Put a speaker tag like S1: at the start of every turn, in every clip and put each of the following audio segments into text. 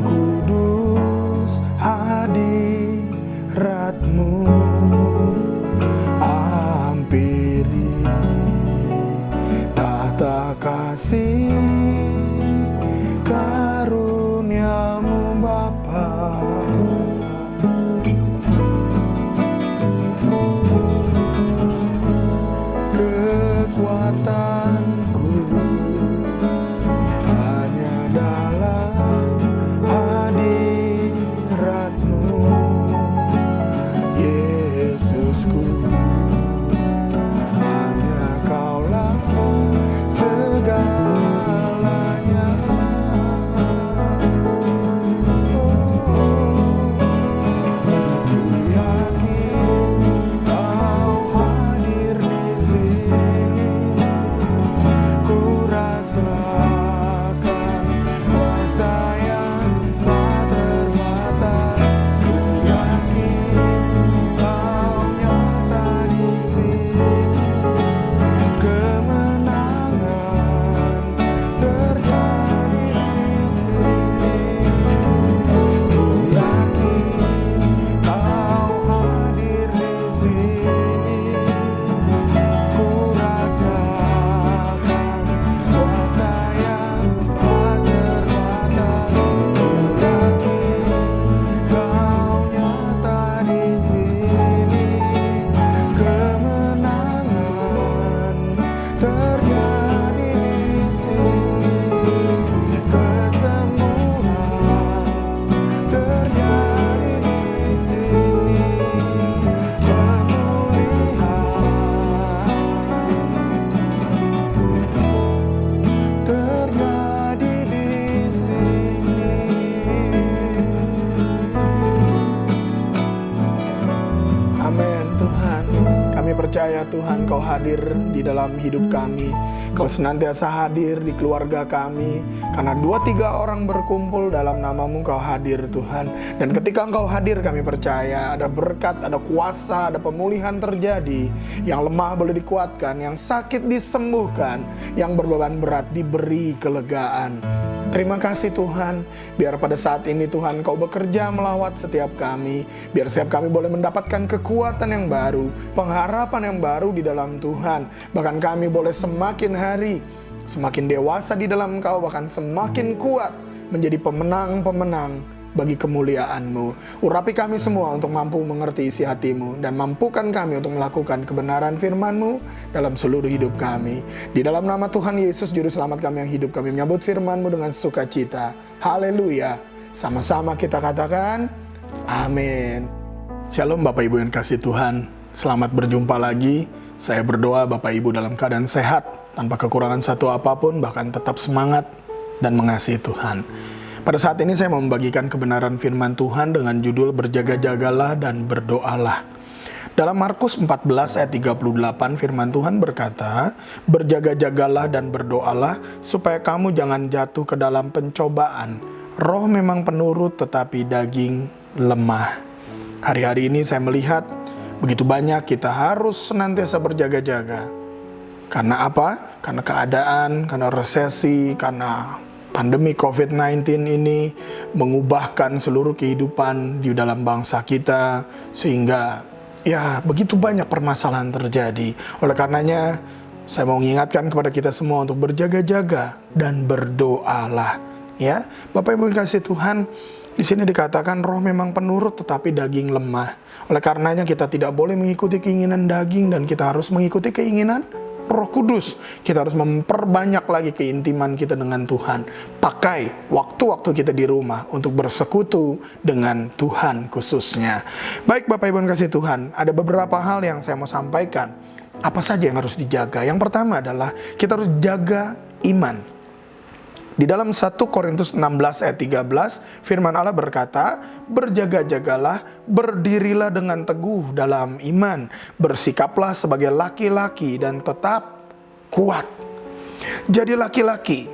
S1: Kudus hadirat-Mu, hampiri tahta kasih karunia-Mu Bapa. Kekuatanku hanya dalam hadirat-Mu, Yesusku. Hanya Kaulah segalanya. Ku yakin Kau hadir di sini. Ku rasakan kuasa yang tak terbatas. Ku yakin Kau nyata di sini. Kemenangan terjadi di sini. Ku yakin Kau hadir di sini. Ku rasakan kuasa yang tak terbatas. Ku yakin Kau nyata di sini. Kemenangan terjadi di sini. Kesembuhan terjadi di sini. Pemulihan terjadi di sini. Amin. Tuhan, kami percaya Tuhan Kau hadir di dalam hidup kami. Kau senantiasa hadir di keluarga kami. Karena 2-3 orang berkumpul dalam nama-Mu, Kau hadir Tuhan. Dan ketika Engkau hadir, kami percaya ada berkat, ada kuasa, ada pemulihan terjadi. Yang lemah boleh dikuatkan, yang sakit disembuhkan, yang berbeban berat diberi kelegaan. Terima kasih Tuhan, biar pada saat ini Tuhan Kau bekerja melawat setiap kami. Biar setiap kami boleh mendapatkan kekuatan yang baru, pengharapan yang baru di dalam Tuhan. Bahkan kami boleh semakin hari, semakin dewasa di dalam Engkau, bahkan semakin kuat menjadi pemenang-pemenang bagi kemuliaan-Mu. Urapi kami semua untuk mampu mengerti isi hati-Mu, dan mampukan kami untuk melakukan kebenaran firman-Mu dalam seluruh hidup kami. Di dalam nama Tuhan Yesus Juru Selamat kami yang hidup, kami menyambut firman-Mu dengan sukacita. Haleluya. Sama-sama kita katakan amin. Shalom Bapak Ibu yang kasih Tuhan, selamat berjumpa lagi. Saya berdoa Bapak Ibu dalam keadaan sehat, tanpa kekurangan satu apapun, bahkan tetap semangat dan mengasihi Tuhan. Pada saat ini saya mau membagikan kebenaran firman Tuhan dengan judul Berjaga-jagalah dan berdoalah. Dalam Markus 14 ayat 38 firman Tuhan berkata, Berjaga-jagalah dan berdoalah supaya kamu jangan jatuh ke dalam pencobaan. Roh memang penurut tetapi daging lemah. Hari-hari ini saya melihat begitu banyak kita harus senantiasa berjaga-jaga. Karena apa? Karena keadaan, karena resesi, karena pandemi COVID-19 ini mengubahkan seluruh kehidupan di dalam bangsa kita, sehingga ya begitu banyak permasalahan terjadi. Oleh karenanya saya mau mengingatkan kepada kita semua untuk berjaga-jaga dan berdoalah. Ya, Bapak Ibu kasih Tuhan, di sini dikatakan roh memang penurut tetapi daging lemah. Oleh karenanya kita tidak boleh mengikuti keinginan daging, dan kita harus mengikuti keinginan Roh Kudus. Kita harus memperbanyak lagi keintiman kita dengan Tuhan. Pakai waktu-waktu kita di rumah untuk bersekutu dengan Tuhan khususnya. Baik Bapak Ibu yang kasih Tuhan, ada beberapa hal yang saya mau sampaikan. Apa saja yang harus dijaga? Yang pertama adalah kita harus jaga iman. Di dalam 1 Korintus 16 ayat 13, firman Allah berkata, Berjaga-jagalah, berdirilah dengan teguh dalam iman, bersikaplah sebagai laki-laki dan tetap kuat. Jadi laki-laki,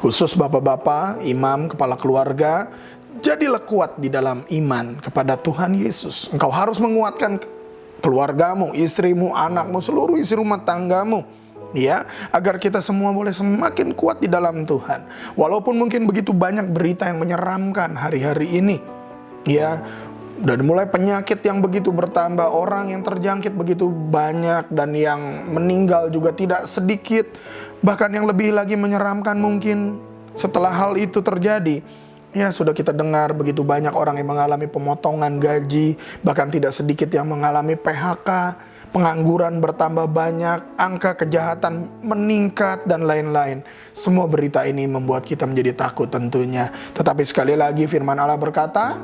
S1: khusus bapak-bapak, imam, kepala keluarga, jadilah kuat di dalam iman kepada Tuhan Yesus. Engkau harus menguatkan keluargamu, istrimu, anakmu, seluruh isi rumah tanggamu ya, agar kita semua boleh semakin kuat di dalam Tuhan. Walaupun mungkin begitu banyak berita yang menyeramkan hari-hari ini, ya, dari mulai penyakit yang begitu bertambah, orang yang terjangkit begitu banyak, dan yang meninggal juga tidak sedikit. Bahkan yang lebih lagi menyeramkan mungkin setelah hal itu terjadi, ya, sudah kita dengar begitu banyak orang yang mengalami pemotongan gaji, bahkan tidak sedikit yang mengalami PHK, pengangguran bertambah banyak, angka kejahatan meningkat, dan lain-lain. Semua berita ini membuat kita menjadi takut tentunya. Tetapi sekali lagi firman Allah berkata,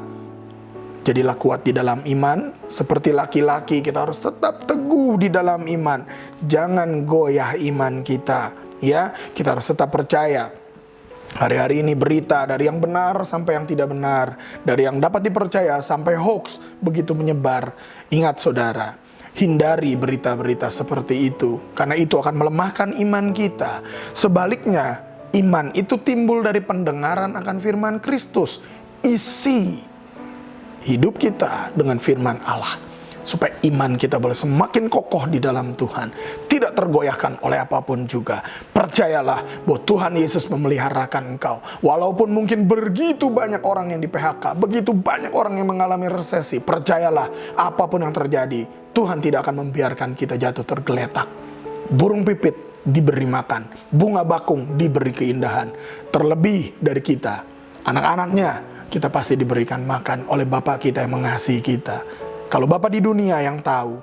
S1: jadilah kuat di dalam iman. Seperti laki-laki, kita harus tetap teguh di dalam iman. Jangan goyah iman kita. Ya, kita harus tetap percaya. Hari-hari ini berita dari yang benar sampai yang tidak benar, dari yang dapat dipercaya sampai hoax begitu menyebar. Ingat saudara, hindari berita-berita seperti itu, karena itu akan melemahkan iman kita. Sebaliknya, iman itu timbul dari pendengaran akan firman Kristus. Isi hidup kita dengan firman Allah, supaya iman kita boleh semakin kokoh di dalam Tuhan, tidak tergoyahkan oleh apapun juga. Percayalah bahwa Tuhan Yesus memeliharakan engkau. Walaupun mungkin begitu banyak orang yang di PHK, begitu banyak orang yang mengalami resesi, percayalah apapun yang terjadi, Tuhan tidak akan membiarkan kita jatuh tergeletak. Burung pipit diberi makan, bunga bakung diberi keindahan. Terlebih dari kita, anak-anaknya, kita pasti diberikan makan oleh Bapa kita yang mengasihi kita. Kalau Bapa di dunia yang tahu,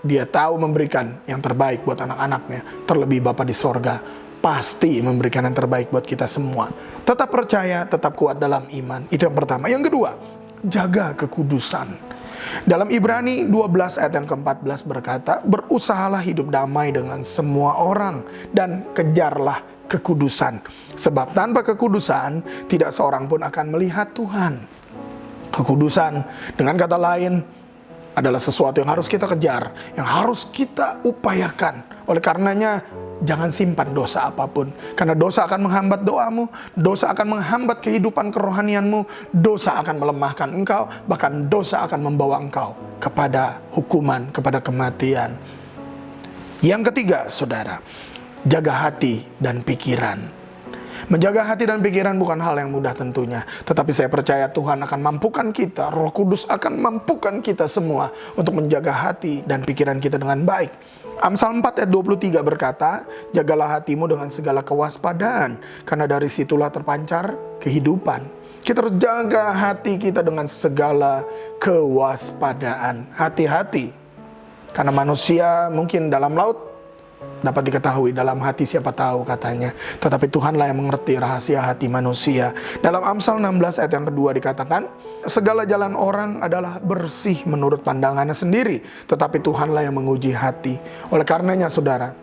S1: Dia tahu memberikan yang terbaik buat anak-anaknya. Terlebih Bapa di sorga pasti memberikan yang terbaik buat kita semua. Tetap percaya, tetap kuat dalam iman. Itu yang pertama. Yang kedua, jaga kekudusan. Dalam Ibrani 12 ayat yang ke-14 berkata, berusahalah hidup damai dengan semua orang dan kejarlah kekudusan. Sebab tanpa kekudusan, tidak seorang pun akan melihat Tuhan. Kekudusan, dengan kata lain, adalah sesuatu yang harus kita kejar, yang harus kita upayakan. Oleh karenanya, jangan simpan dosa apapun. Karena dosa akan menghambat doamu, dosa akan menghambat kehidupan kerohanianmu, dosa akan melemahkan engkau, bahkan dosa akan membawa engkau kepada hukuman, kepada kematian. Yang ketiga, saudara, jaga hati dan pikiran. Menjaga hati dan pikiran bukan hal yang mudah tentunya. Tetapi saya percaya Tuhan akan mampukan kita, Roh Kudus akan mampukan kita semua untuk menjaga hati dan pikiran kita dengan baik. Amsal 4 ayat 23 berkata, jagalah hatimu dengan segala kewaspadaan, karena dari situlah terpancar kehidupan. Kita harus jaga hati kita dengan segala kewaspadaan. Hati-hati. Karena manusia mungkin dalam laut dapat diketahui, dalam hati siapa tahu katanya. Tetapi Tuhanlah yang mengerti rahasia hati manusia. Dalam Amsal 16 ayat yang kedua dikatakan, segala jalan orang adalah bersih menurut pandangannya sendiri, tetapi Tuhanlah yang menguji hati. Oleh karenanya saudara,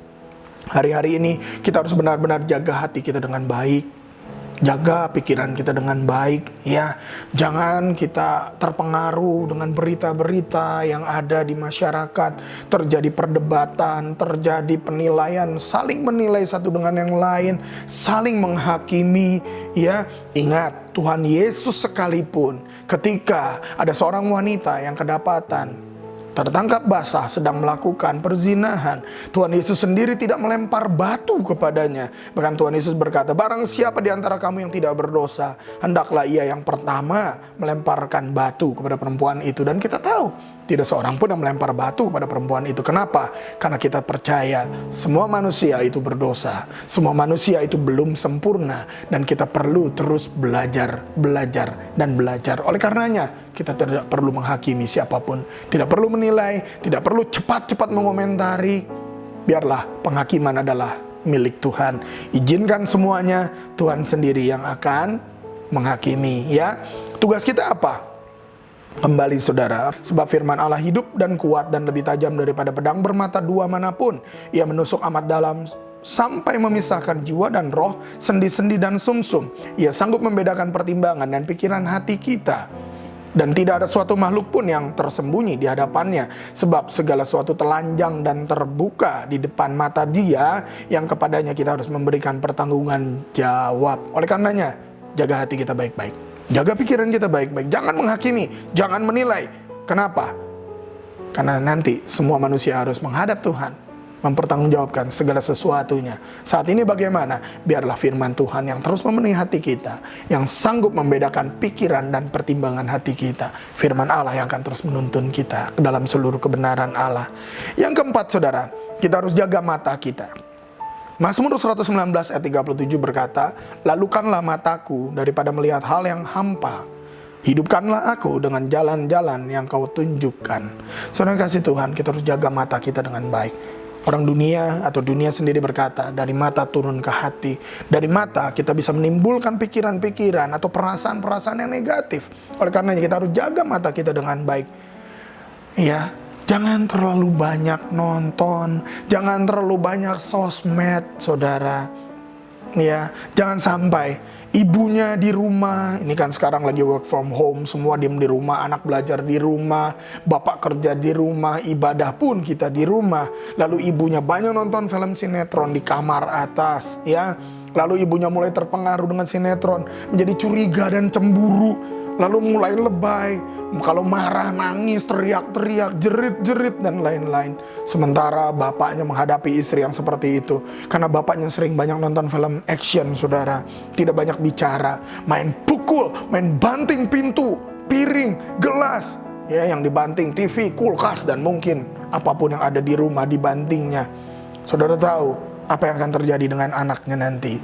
S1: hari-hari ini kita harus benar-benar jaga hati kita dengan baik. Jaga pikiran kita dengan baik, ya. Jangan kita terpengaruh dengan berita-berita yang ada di masyarakat. Terjadi perdebatan, terjadi penilaian, saling menilai satu dengan yang lain, saling menghakimi, ya. Ingat, Tuhan Yesus sekalipun ketika ada seorang wanita yang kedapatan tertangkap basah sedang melakukan perzinahan, Tuhan Yesus sendiri tidak melempar batu kepadanya. Bahkan Tuhan Yesus berkata, barang siapa di antara kamu yang tidak berdosa, hendaklah ia yang pertama melemparkan batu kepada perempuan itu. Dan kita tahu, tidak seorang pun yang melempar batu kepada perempuan itu. Kenapa? Karena kita percaya semua manusia itu berdosa, semua manusia itu belum sempurna, dan kita perlu terus belajar, dan belajar. Oleh karenanya, kita tidak perlu menghakimi siapapun, tidak perlu menilai, tidak perlu cepat-cepat mengomentari. Biarlah penghakiman adalah milik Tuhan. Izinkan semuanya, Tuhan sendiri yang akan menghakimi, ya. Tugas kita apa? Kembali saudara, sebab firman Allah hidup dan kuat dan lebih tajam daripada pedang bermata dua manapun. Ia menusuk amat dalam sampai memisahkan jiwa dan roh, sendi-sendi dan sumsum. Ia sanggup membedakan pertimbangan dan pikiran hati kita. Dan tidak ada suatu makhluk pun yang tersembunyi di hadapannya, sebab segala sesuatu telanjang dan terbuka di depan mata Dia yang kepadanya kita harus memberikan pertanggungan jawab. Oleh karenanya, jaga hati kita baik-baik, jaga pikiran kita baik-baik, jangan menghakimi, jangan menilai. Kenapa? Karena nanti semua manusia harus menghadap Tuhan. mempertanggungjawabkan segala sesuatunya. Saat ini bagaimana? Biarlah firman Tuhan yang terus memenuhi hati kita, yang sanggup membedakan pikiran dan pertimbangan hati kita. Firman Allah yang akan terus menuntun kita ke dalam seluruh kebenaran Allah. Yang keempat, saudara, kita harus jaga mata kita. Mazmur 119 ayat 37 berkata, "Lalukanlah mataku daripada melihat hal yang hampa. Hidupkanlah aku dengan jalan-jalan yang kau tunjukkan." Saudara kasih Tuhan, kita harus jaga mata kita dengan baik. Orang dunia atau dunia sendiri berkata, dari mata turun ke hati. Dari mata kita bisa menimbulkan pikiran-pikiran atau perasaan-perasaan yang negatif. Oleh karenanya kita harus jaga mata kita dengan baik. Ya, jangan terlalu banyak nonton, jangan terlalu banyak sosmed, saudara. Ya, jangan sampai ibunya di rumah, ini kan sekarang lagi work from home, semua diem di rumah, anak belajar di rumah, bapak kerja di rumah, ibadah pun kita di rumah. Lalu ibunya banyak nonton film sinetron di kamar atas, ya. Lalu ibunya mulai terpengaruh dengan sinetron, menjadi curiga dan cemburu. Lalu mulai lebay, kalau marah nangis, teriak-teriak, jerit-jerit dan lain-lain. Sementara bapaknya menghadapi istri yang seperti itu, karena bapaknya sering banyak nonton film action, saudara. Tidak banyak bicara, main pukul, main banting pintu, piring, gelas, ya, yang dibanting, TV, kulkas, dan mungkin apapun yang ada di rumah dibantingnya. Saudara tahu apa yang akan terjadi dengan anaknya nanti?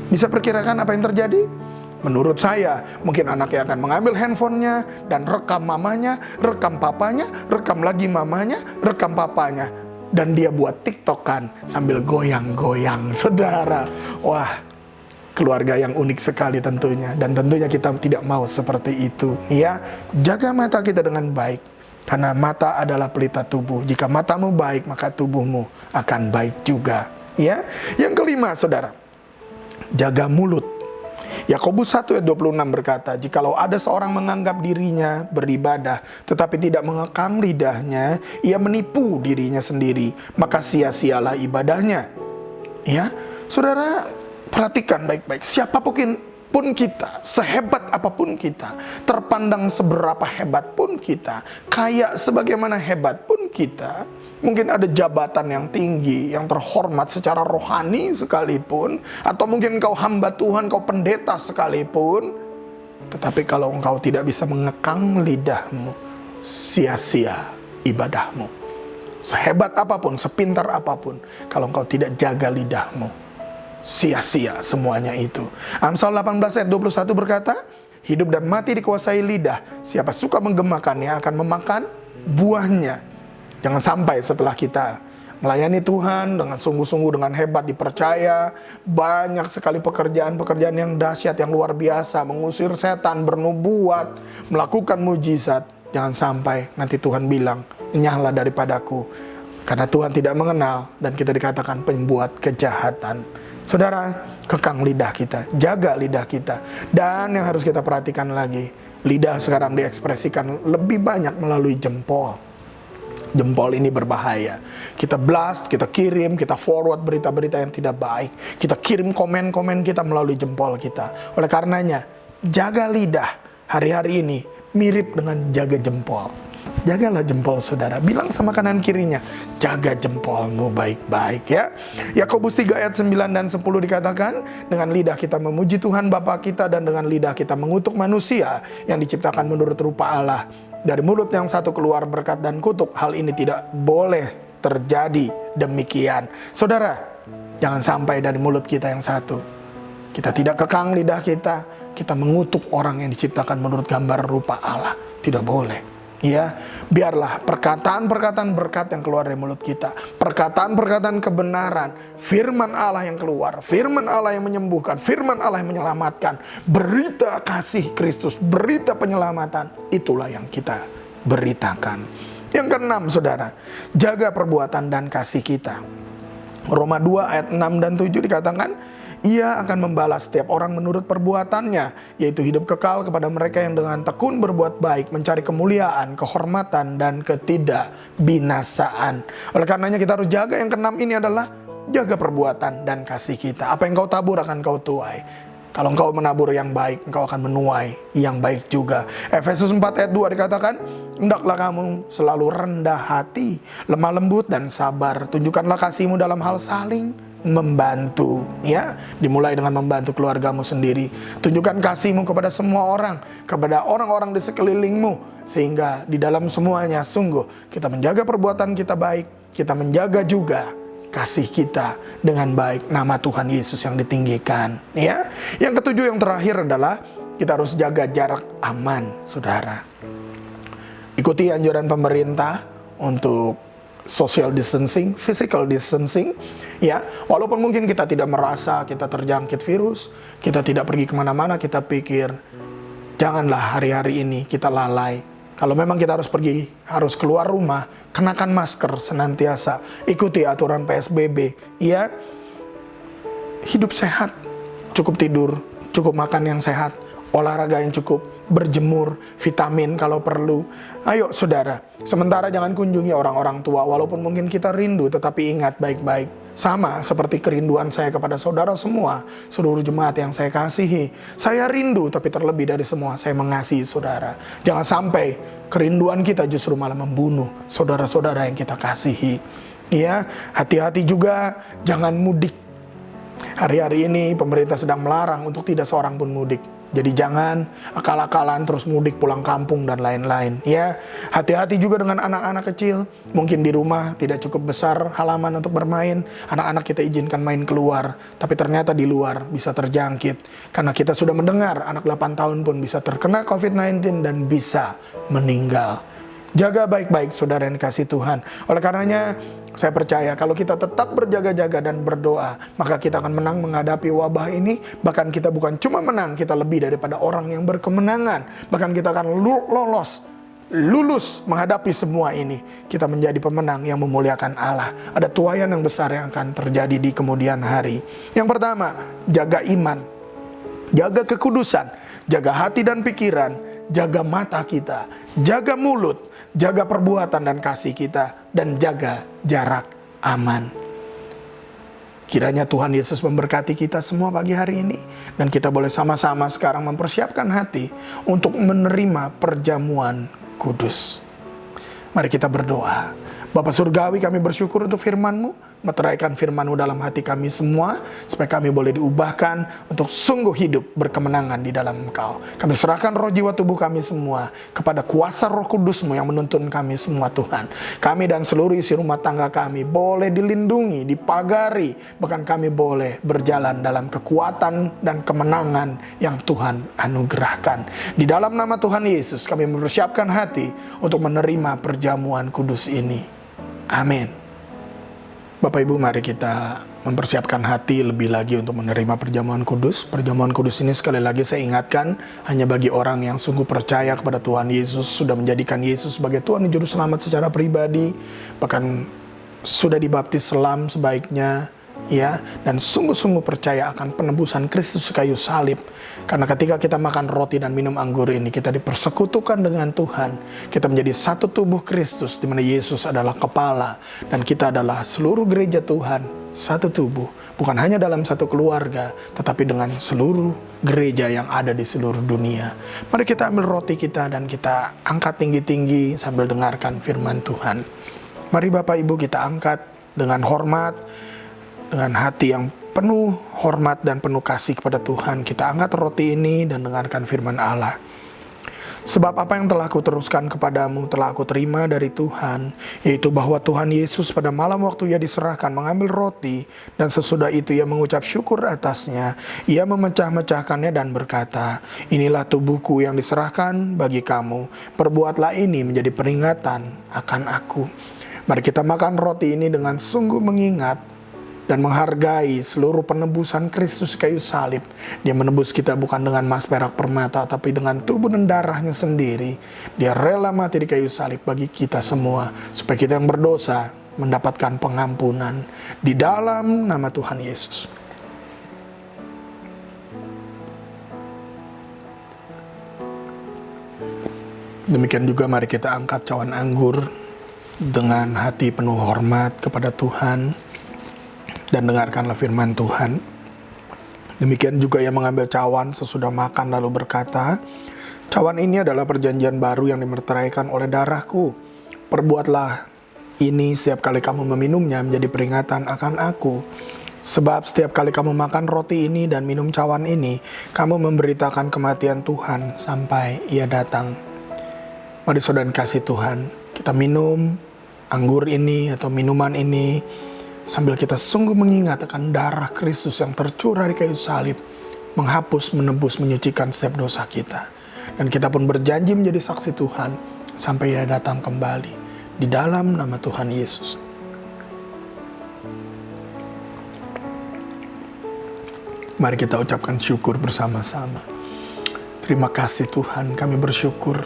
S1: Bisa perkirakan apa yang terjadi? Menurut saya, mungkin anaknya akan mengambil handphonenya dan rekam mamanya, rekam papanya, rekam lagi mamanya, rekam papanya. Dan dia buat TikTokan sambil goyang-goyang, saudara. Wah, keluarga yang unik sekali tentunya. Dan tentunya kita tidak mau seperti itu. Ya, jaga mata kita dengan baik. Karena mata adalah pelita tubuh. Jika matamu baik, maka tubuhmu akan baik juga. Ya, yang kelima, saudara, jaga mulut. Yakobus 1 ayat 26 berkata, "Jikalau ada seorang menganggap dirinya beribadah, tetapi tidak mengekang lidahnya, ia menipu dirinya sendiri, maka sia-sialah ibadahnya." Ya, saudara, perhatikan baik-baik. Siapapun kita, sehebat apapun kita, terpandang seberapa hebat pun kita, kaya sebagaimana hebat pun kita, mungkin ada jabatan yang tinggi, yang terhormat secara rohani sekalipun, atau mungkin engkau hamba Tuhan, engkau pendeta sekalipun, tetapi kalau engkau tidak bisa mengekang lidahmu, sia-sia ibadahmu. Sehebat apapun, sepintar apapun, kalau engkau tidak jaga lidahmu, sia-sia semuanya itu. Amsal 18 ayat 21 berkata, "Hidup dan mati dikuasai lidah, siapa suka menggemakannya akan memakan buahnya." Jangan sampai setelah kita melayani Tuhan dengan sungguh-sungguh, dengan hebat, dipercaya, banyak sekali pekerjaan-pekerjaan yang dahsyat, yang luar biasa, mengusir setan, bernubuat, melakukan mujizat. Jangan sampai nanti Tuhan bilang, "Enyahlah daripadaku," karena Tuhan tidak mengenal dan kita dikatakan pembuat kejahatan. Saudara, kekang lidah kita, jaga lidah kita. Dan yang harus kita perhatikan lagi, lidah sekarang diekspresikan lebih banyak melalui jempol. Jempol ini berbahaya. Kita blast, kita kirim, kita forward berita-berita yang tidak baik. Kita kirim komen-komen kita melalui jempol kita. Oleh karenanya, jaga lidah hari-hari ini mirip dengan jaga jempol. Jagalah jempol, saudara. Bilang sama kanan kirinya, jaga jempolmu baik-baik, ya. Yakobus 3 ayat 9 dan 10 dikatakan, "Dengan lidah kita memuji Tuhan Bapa kita, dan dengan lidah kita mengutuk manusia yang diciptakan menurut rupa Allah. Dari mulut yang satu keluar berkat dan kutuk. Hal ini tidak boleh terjadi demikian." Saudara, jangan sampai dari mulut kita yang satu kita tidak kekang lidah kita, kita mengutuk orang yang diciptakan menurut gambar rupa Allah. Tidak boleh. Ya, biarlah perkataan-perkataan berkat yang keluar dari mulut kita, perkataan-perkataan kebenaran, firman Allah yang keluar, firman Allah yang menyembuhkan, firman Allah yang menyelamatkan, berita kasih Kristus, berita penyelamatan, itulah yang kita beritakan. Yang keenam, saudara, jaga perbuatan dan kasih kita. Roma 2 ayat 6 dan 7 dikatakan, "Ia akan membalas setiap orang menurut perbuatannya, yaitu hidup kekal kepada mereka yang dengan tekun berbuat baik, mencari kemuliaan, kehormatan, dan ketidakbinasaan." Oleh karenanya kita harus jaga yang keenam ini adalah jaga perbuatan dan kasih kita. Apa yang kau tabur akan kau tuai. Kalau engkau menabur yang baik, engkau akan menuai yang baik juga. Efesus 4 ayat 2 dikatakan, hendaklah kamu selalu rendah hati, lemah lembut dan sabar. Tunjukkanlah kasihmu dalam hal saling membantu, ya. Dimulai dengan membantu keluargamu sendiri. Tunjukkan kasihmu kepada semua orang, kepada orang-orang di sekelilingmu, sehingga di dalam semuanya sungguh kita menjaga perbuatan kita baik, kita menjaga juga kasih kita dengan baik, nama Tuhan Yesus yang ditinggikan, ya. Yang ketujuh, yang terakhir adalah kita harus jaga jarak aman, saudara. Ikuti anjuran pemerintah untuk social distancing, physical distancing, ya. Walaupun mungkin kita tidak merasa kita terjangkit virus, kita tidak pergi kemana-mana, kita pikir janganlah hari-hari ini kita lalai. Kalau memang kita harus pergi, harus keluar rumah, kenakan masker senantiasa, ikuti aturan PSBB, ya. Hidup sehat, cukup tidur, cukup makan yang sehat, olahraga yang cukup, berjemur, vitamin kalau perlu. Ayo saudara, sementara jangan kunjungi orang-orang tua, walaupun mungkin kita rindu, tetapi ingat baik-baik. Sama seperti kerinduan saya kepada saudara semua, seluruh jemaat yang saya kasihi. Saya rindu, tapi terlebih dari semua, saya mengasihi saudara. Jangan sampai kerinduan kita justru malah membunuh saudara-saudara yang kita kasihi. Ya, hati-hati juga, jangan mudik. Hari-hari ini pemerintah sedang melarang untuk tidak seorang pun mudik. Jadi jangan akal-akalan terus mudik pulang kampung dan lain-lain, ya. Hati-hati juga dengan anak-anak kecil. Mungkin di rumah tidak cukup besar halaman untuk bermain. Anak-anak kita izinkan main keluar, tapi ternyata di luar bisa terjangkit. Karena kita sudah mendengar anak 8 tahun pun bisa terkena COVID-19 dan bisa meninggal. Jaga baik-baik saudara yang dikasihi Tuhan. Oleh karenanya saya percaya kalau kita tetap berjaga-jaga dan berdoa, maka kita akan menang menghadapi wabah ini. Bahkan kita bukan cuma menang, kita lebih daripada orang yang berkemenangan. Bahkan kita akan lulus menghadapi semua ini. Kita menjadi pemenang yang memuliakan Allah. Ada tuaian yang besar yang akan terjadi di kemudian hari. Yang pertama, jaga iman, jaga kekudusan, jaga hati dan pikiran, jaga mata kita, jaga mulut, jaga perbuatan dan kasih kita, dan jaga jarak aman. Kiranya Tuhan Yesus memberkati kita semua pagi hari ini, dan kita boleh sama-sama sekarang mempersiapkan hati untuk menerima perjamuan kudus. Mari kita berdoa. Bapa Surgawi, kami bersyukur untuk firman-Mu, meteraikan firman-Mu dalam hati kami semua, supaya kami boleh diubahkan untuk sungguh hidup berkemenangan di dalam Engkau. Kami serahkan roh jiwa tubuh kami semua kepada kuasa Roh Kudus-Mu yang menuntun kami semua, Tuhan. Kami dan seluruh isi rumah tangga kami boleh dilindungi, dipagari, bahkan kami boleh berjalan dalam kekuatan dan kemenangan yang Tuhan anugerahkan. Di dalam nama Tuhan Yesus, kami mempersiapkan hati untuk menerima perjamuan kudus ini. Amin. Bapak Ibu, mari kita mempersiapkan hati lebih lagi untuk menerima perjamuan kudus. Perjamuan kudus ini sekali lagi saya ingatkan, hanya bagi orang yang sungguh percaya kepada Tuhan Yesus, sudah menjadikan Yesus sebagai Tuhan dan Juru Selamat secara pribadi, bahkan sudah dibaptis selam sebaiknya, ya, dan sungguh-sungguh percaya akan penebusan Kristus kayu salib. Karena ketika kita makan roti dan minum anggur ini, kita dipersekutukan dengan Tuhan. Kita menjadi satu tubuh Kristus, di mana Yesus adalah kepala, dan kita adalah seluruh gereja Tuhan, satu tubuh. Bukan hanya dalam satu keluarga, tetapi dengan seluruh gereja yang ada di seluruh dunia. Mari kita ambil roti kita dan kita angkat tinggi-tinggi sambil dengarkan firman Tuhan. Mari Bapak Ibu kita angkat dengan hormat, dengan hati yang penuh hormat dan penuh kasih kepada Tuhan. Kita angkat roti ini dan dengarkan firman Allah. Sebab apa yang telah kuteruskan kepadamu telah aku terima dari Tuhan, yaitu bahwa Tuhan Yesus pada malam waktu ia diserahkan mengambil roti, dan sesudah itu ia mengucap syukur atasnya, ia memecah-mecahkannya dan berkata, inilah tubuhku yang diserahkan bagi kamu, perbuatlah ini menjadi peringatan akan aku. Mari kita makan roti ini dengan sungguh mengingat dan menghargai seluruh penebusan Kristus kayu salib. Dia menebus kita bukan dengan emas perak permata, tapi dengan tubuh dan darahnya sendiri. Dia rela mati di kayu salib bagi kita semua, supaya kita yang berdosa mendapatkan pengampunan di dalam nama Tuhan Yesus. Demikian juga mari kita angkat cawan anggur dengan hati penuh hormat kepada Tuhan. Dan dengarkanlah firman Tuhan. Demikian juga ia mengambil cawan sesudah makan lalu berkata, "Cawan ini adalah perjanjian baru yang dimeteraikan oleh darahku. Perbuatlah ini setiap kali kamu meminumnya menjadi peringatan akan aku. Sebab setiap kali kamu makan roti ini dan minum cawan ini, kamu memberitakan kematian Tuhan sampai ia datang." Mari saudara kasih Tuhan, kita minum anggur ini atau minuman ini sambil kita sungguh mengingat akan darah Kristus yang tercurah di kayu salib, menghapus, menebus, menyucikan setiap dosa kita. Dan kita pun berjanji menjadi saksi Tuhan sampai ia datang kembali. Di dalam nama Tuhan Yesus. Mari kita ucapkan syukur bersama-sama. Terima kasih Tuhan, kami bersyukur.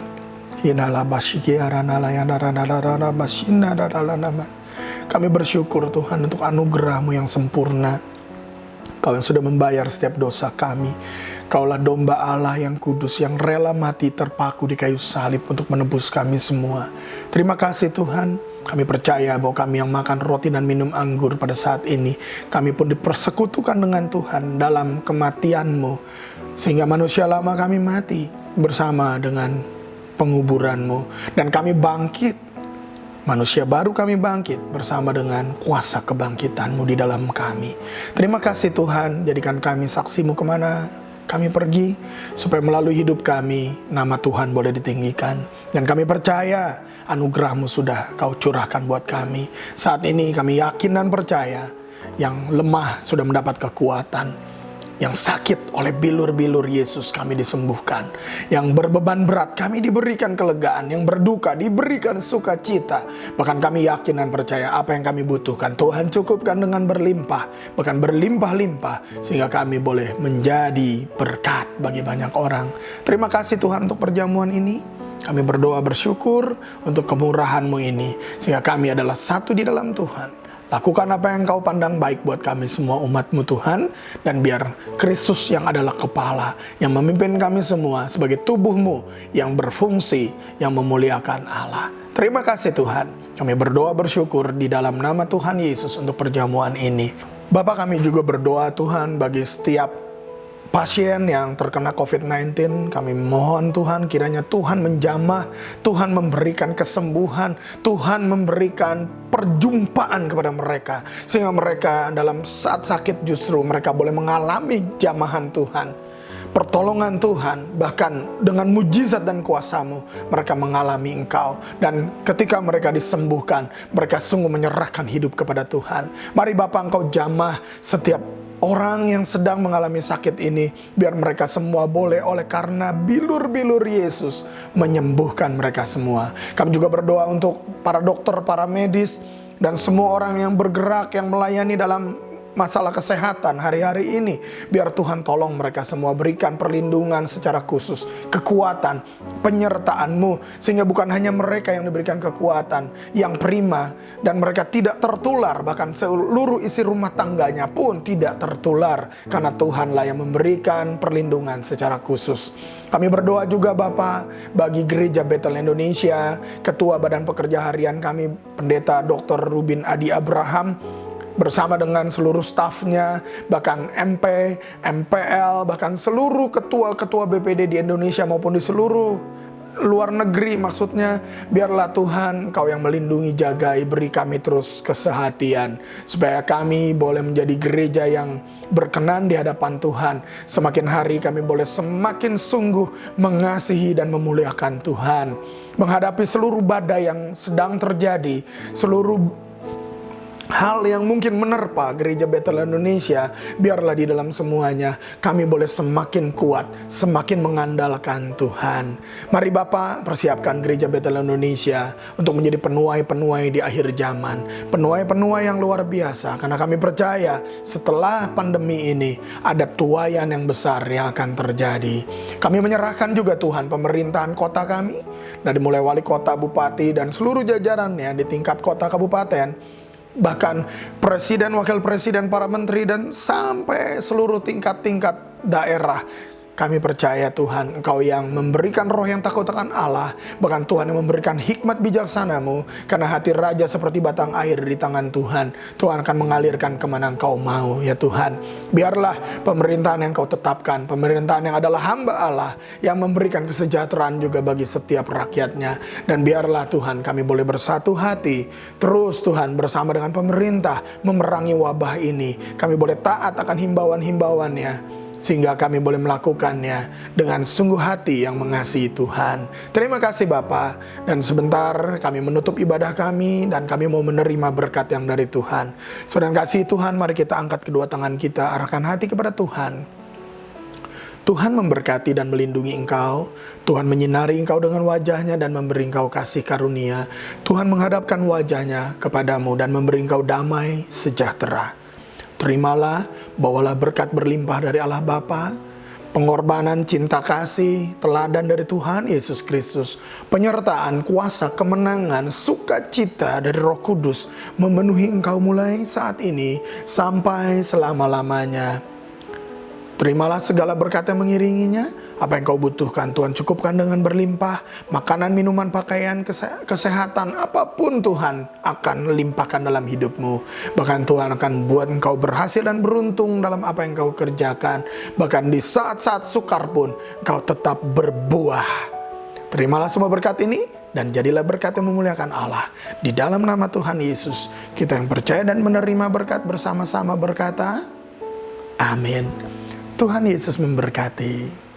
S1: Kami bersyukur Tuhan untuk anugerah-Mu yang sempurna. Kau yang sudah membayar setiap dosa kami. Kaulah domba Allah yang kudus, yang rela mati terpaku di kayu salib untuk menebus kami semua. Terima kasih Tuhan, kami percaya bahwa kami yang makan roti dan minum anggur pada saat ini, kami pun dipersekutukan dengan Tuhan dalam kematian-Mu. Sehingga manusia lama kami mati bersama dengan penguburan-Mu. Dan kami bangkit, manusia baru kami bangkit bersama dengan kuasa kebangkitan-Mu di dalam kami. Terima kasih Tuhan, jadikan kami saksi-Mu kemana kami pergi, supaya melalui hidup kami, nama Tuhan boleh ditinggikan. Dan kami percaya anugerah-Mu sudah Kau curahkan buat kami. Saat ini kami yakin dan percaya, yang lemah sudah mendapat kekuatan. Yang sakit oleh bilur-bilur Yesus kami disembuhkan. Yang berbeban berat kami diberikan kelegaan. Yang berduka diberikan sukacita. Bahkan kami yakin dan percaya apa yang kami butuhkan Tuhan cukupkan dengan berlimpah. Bahkan berlimpah-limpah. Sehingga kami boleh menjadi berkat bagi banyak orang. Terima kasih Tuhan untuk perjamuan ini. Kami berdoa bersyukur untuk kemurahan-Mu ini. Sehingga kami adalah satu di dalam Tuhan. Lakukan apa yang Kau pandang baik buat kami semua umat-Mu Tuhan. Dan biar Kristus yang adalah kepala, yang memimpin kami semua sebagai tubuh-Mu yang berfungsi, yang memuliakan Allah. Terima kasih Tuhan. Kami berdoa bersyukur di dalam nama Tuhan Yesus untuk perjamuan ini. Bapak, kami juga berdoa Tuhan bagi setiap pasien yang terkena COVID-19, kami mohon Tuhan kiranya Tuhan menjamah, Tuhan memberikan kesembuhan, Tuhan memberikan perjumpaan kepada mereka. Sehingga mereka dalam saat sakit justru mereka boleh mengalami jamahan Tuhan, pertolongan Tuhan, bahkan dengan mujizat dan kuasa-Mu mereka mengalami Engkau. Dan ketika mereka disembuhkan, mereka sungguh menyerahkan hidup kepada Tuhan. Mari Bapa, Engkau jamah setiap orang yang sedang mengalami sakit ini, biar mereka semua boleh oleh karena bilur-bilur Yesus menyembuhkan mereka semua. Kami juga berdoa untuk para dokter, para medis, dan semua orang yang bergerak, yang melayani dalam masalah kesehatan hari-hari ini. Biar Tuhan tolong mereka semua, berikan perlindungan secara khusus, kekuatan, penyertaan-Mu, sehingga bukan hanya mereka yang diberikan kekuatan yang prima, dan mereka tidak tertular, bahkan seluruh isi rumah tangganya pun tidak tertular, karena Tuhanlah yang memberikan perlindungan secara khusus. Kami berdoa juga Bapa bagi Gereja Betel Indonesia, Ketua Badan Pekerja Harian kami, Pendeta Dr. Rubin Adi Abraham, bersama dengan seluruh stafnya, bahkan MP, MPL, bahkan seluruh ketua-ketua BPD di Indonesia maupun di seluruh luar negeri maksudnya. Biarlah Tuhan Kau yang melindungi, jagai, beri kami terus kesehatian, supaya kami boleh menjadi gereja yang berkenan di hadapan Tuhan. Semakin hari kami boleh semakin sungguh mengasihi dan memuliakan Tuhan, menghadapi seluruh badai yang sedang terjadi, seluruh hal yang mungkin menerpa Gereja Betel Indonesia. Biarlah di dalam semuanya kami boleh semakin kuat, semakin mengandalkan Tuhan. Mari Bapa, persiapkan Gereja Betel Indonesia untuk menjadi penuai-penuai di akhir zaman, penuai-penuai yang luar biasa. Karena kami percaya setelah pandemi ini ada tuaian yang besar yang akan terjadi. Kami menyerahkan juga Tuhan pemerintahan kota kami, dari mulai wali kota, bupati, dan seluruh jajarannya di tingkat kota, kabupaten, bahkan presiden, wakil presiden, para menteri, dan sampai seluruh tingkat-tingkat daerah. Kami percaya Tuhan, Engkau yang memberikan roh yang takut akan Allah. Bahkan Tuhan yang memberikan hikmat bijaksana-Mu. Karena hati raja seperti batang air di tangan Tuhan. Tuhan akan mengalirkan kemana Engkau mau ya Tuhan. Biarlah pemerintahan yang Engkau tetapkan, pemerintahan yang adalah hamba Allah, yang memberikan kesejahteraan juga bagi setiap rakyatnya. Dan biarlah Tuhan kami boleh bersatu hati. Terus Tuhan bersama dengan pemerintah memerangi wabah ini. Kami boleh taat akan himbauan-himbauannya. Sehingga kami boleh melakukannya dengan sungguh hati yang mengasihi Tuhan. Terima kasih Bapa. Dan sebentar kami menutup ibadah kami dan kami mau menerima berkat yang dari Tuhan. Saudara kasih Tuhan, mari kita angkat kedua tangan kita, arahkan hati kepada Tuhan. Tuhan memberkati dan melindungi engkau. Tuhan menyinari engkau dengan wajahnya dan memberi engkau kasih karunia. Tuhan menghadapkan wajahnya kepadamu dan memberi engkau damai sejahtera. Terimalah, bawalah berkat berlimpah dari Allah Bapa, pengorbanan, cinta kasih, teladan dari Tuhan Yesus Kristus, penyertaan, kuasa, kemenangan, sukacita dari Roh Kudus memenuhi engkau mulai saat ini sampai selama-lamanya. Terimalah segala berkat yang mengiringinya. Apa yang kau butuhkan Tuhan cukupkan dengan berlimpah. Makanan, minuman, pakaian, kesehatan, apapun Tuhan akan limpahkan dalam hidupmu. Bahkan Tuhan akan buat engkau berhasil dan beruntung dalam apa yang kau kerjakan. Bahkan di saat-saat sukar pun engkau tetap berbuah. Terimalah semua berkat ini dan jadilah berkat yang memuliakan Allah. Di dalam nama Tuhan Yesus, kita yang percaya dan menerima berkat bersama-sama berkata, amin. Tuhan Yesus memberkati.